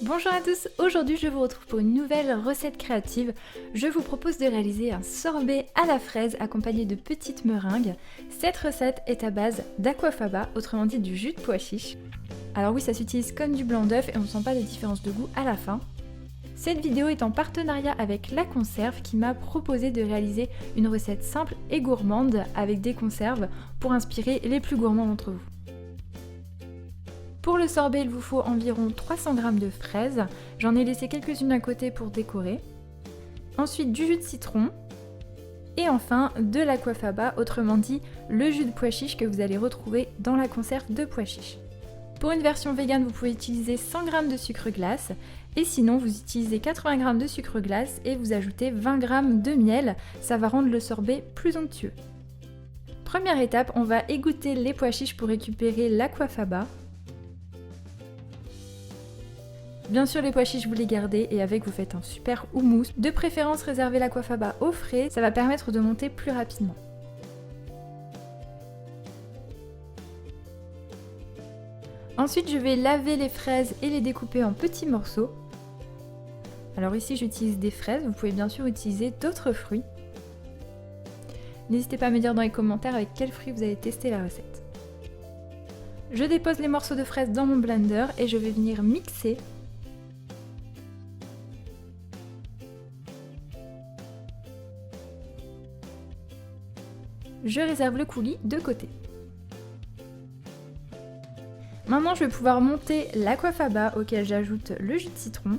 Bonjour à tous, aujourd'hui je vous retrouve pour une nouvelle recette créative. Je vous propose de réaliser un sorbet à la fraise accompagné de petites meringues. Cette recette est à base d'aquafaba, autrement dit du jus de pois chiche. Alors oui, ça s'utilise comme du blanc d'œuf et on ne sent pas de différence de goût à la fin. Cette vidéo est en partenariat avec La Conserve qui m'a proposé de réaliser une recette simple et gourmande avec des conserves pour inspirer les plus gourmands d'entre vous. Pour le sorbet, il vous faut environ 300 g de fraises. J'en ai laissé quelques-unes à côté pour décorer. Ensuite, du jus de citron. Et enfin, de l'aquafaba, autrement dit, le jus de pois chiche que vous allez retrouver dans la conserve de pois chiche. Pour une version végane, vous pouvez utiliser 100 g de sucre glace. Et sinon, vous utilisez 80 g de sucre glace et vous ajoutez 20 g de miel. Ça va rendre le sorbet plus onctueux. Première étape, on va égoutter les pois chiches pour récupérer l'aquafaba. Bien sûr, les pois chiches, vous les gardez et avec, vous faites un super houmous. De préférence, réservez l'aquafaba au frais, ça va permettre de monter plus rapidement. Ensuite, je vais laver les fraises et les découper en petits morceaux. Alors ici, j'utilise des fraises, vous pouvez bien sûr utiliser d'autres fruits. N'hésitez pas à me dire dans les commentaires avec quels fruits vous avez testé la recette. Je dépose les morceaux de fraises dans mon blender et je vais venir mixer. Je réserve le coulis de côté. Maintenant, je vais pouvoir monter l'aquafaba auquel j'ajoute le jus de citron.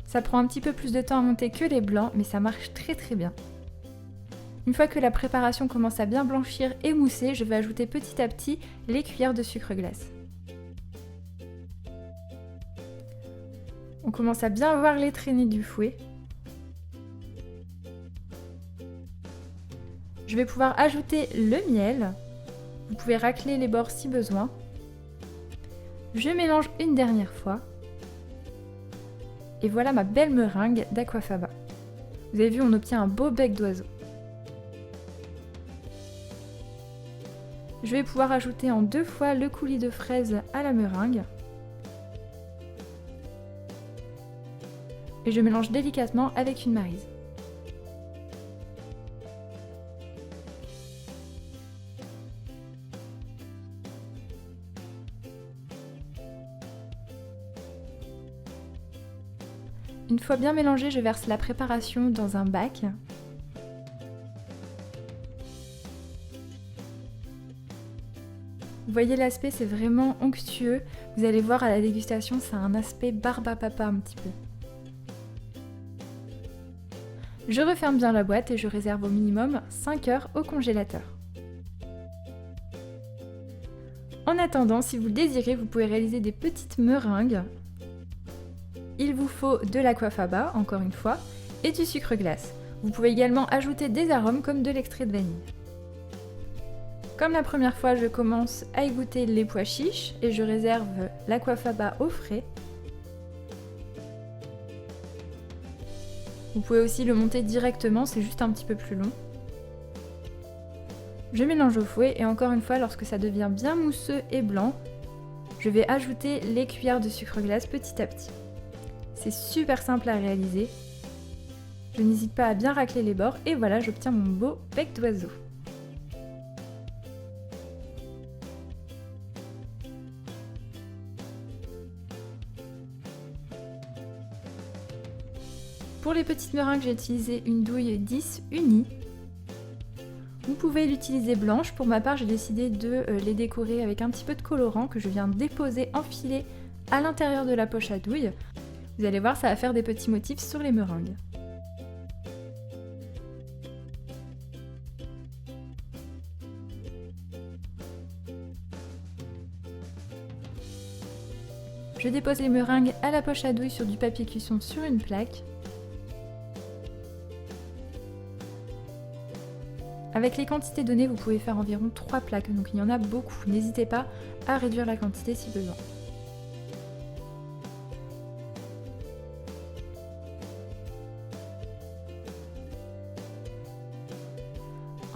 Ça prend un petit peu plus de temps à monter que les blancs, mais ça marche très bien. Une fois que la préparation commence à bien blanchir et mousser, je vais ajouter petit à petit les cuillères de sucre glace. On commence à bien voir les traînées du fouet. Je vais pouvoir ajouter le miel. Vous pouvez racler les bords si besoin. Je mélange une dernière fois. Et voilà ma belle meringue d'aquafaba. Vous avez vu, on obtient un beau bec d'oiseau. Je vais pouvoir ajouter en 2 fois le coulis de fraises à la meringue. Et je mélange délicatement avec une maryse. Une fois bien mélangé, je verse la préparation dans un bac. Vous voyez l'aspect, c'est vraiment onctueux. Vous allez voir à la dégustation, ça a un aspect barbe à papa un petit peu. Je referme bien la boîte et je réserve au minimum 5 heures au congélateur. En attendant, si vous le désirez, vous pouvez réaliser des petites meringues. Il vous faut de l'aquafaba, encore une fois, et du sucre glace. Vous pouvez également ajouter des arômes comme de l'extrait de vanille. Comme la première fois, je commence à égoutter les pois chiches et je réserve l'aquafaba au frais. Vous pouvez aussi le monter directement, c'est juste un petit peu plus long. Je mélange au fouet et encore une fois, lorsque ça devient bien mousseux et blanc, je vais ajouter les cuillères de sucre glace petit à petit. C'est super simple à réaliser. Je n'hésite pas à bien racler les bords et voilà, j'obtiens mon beau bec d'oiseau. Pour les petites meringues, j'ai utilisé une douille 10 unie. Vous pouvez l'utiliser blanche. Pour ma part, j'ai décidé de les décorer avec un petit peu de colorant que je viens déposer enfilé à l'intérieur de la poche à douille. Vous allez voir, ça va faire des petits motifs sur les meringues. Je dépose les meringues à la poche à douille sur du papier cuisson sur une plaque. Avec les quantités données, vous pouvez faire environ 3 plaques, donc il y en a beaucoup. N'hésitez pas à réduire la quantité si besoin.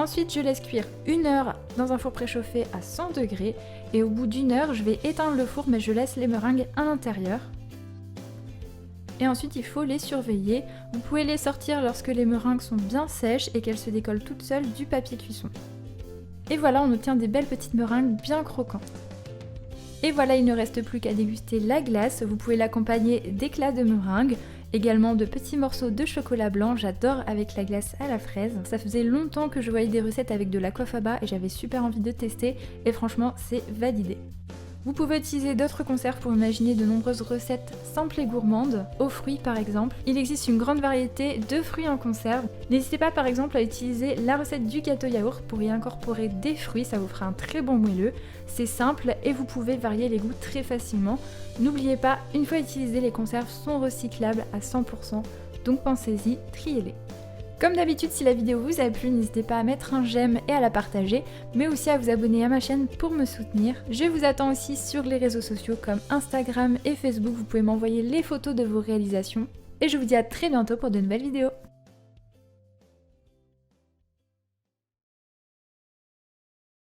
Ensuite, je laisse cuire 1 heure dans un four préchauffé à 100 degrés et au bout d'1 heure, je vais éteindre le four mais je laisse les meringues à l'intérieur. Et ensuite, il faut les surveiller. Vous pouvez les sortir lorsque les meringues sont bien sèches et qu'elles se décollent toutes seules du papier cuisson. Et voilà, on obtient des belles petites meringues bien croquantes. Et voilà, il ne reste plus qu'à déguster la glace. Vous pouvez l'accompagner d'éclats de meringue, également de petits morceaux de chocolat blanc. J'adore avec la glace à la fraise. Ça faisait longtemps que je voyais des recettes avec de l'aquafaba et j'avais super envie de tester et franchement, c'est validé. Vous pouvez utiliser d'autres conserves pour imaginer de nombreuses recettes simples et gourmandes, aux fruits par exemple. Il existe une grande variété de fruits en conserve. N'hésitez pas par exemple à utiliser la recette du gâteau yaourt pour y incorporer des fruits, ça vous fera un très bon moelleux. C'est simple et vous pouvez varier les goûts très facilement. N'oubliez pas, une fois utilisées, les conserves sont recyclables à 100%, donc pensez-y, triez-les. Comme d'habitude, si la vidéo vous a plu, n'hésitez pas à mettre un j'aime et à la partager, mais aussi à vous abonner à ma chaîne pour me soutenir. Je vous attends aussi sur les réseaux sociaux comme Instagram et Facebook, vous pouvez m'envoyer les photos de vos réalisations. Et je vous dis à très bientôt pour de nouvelles vidéos.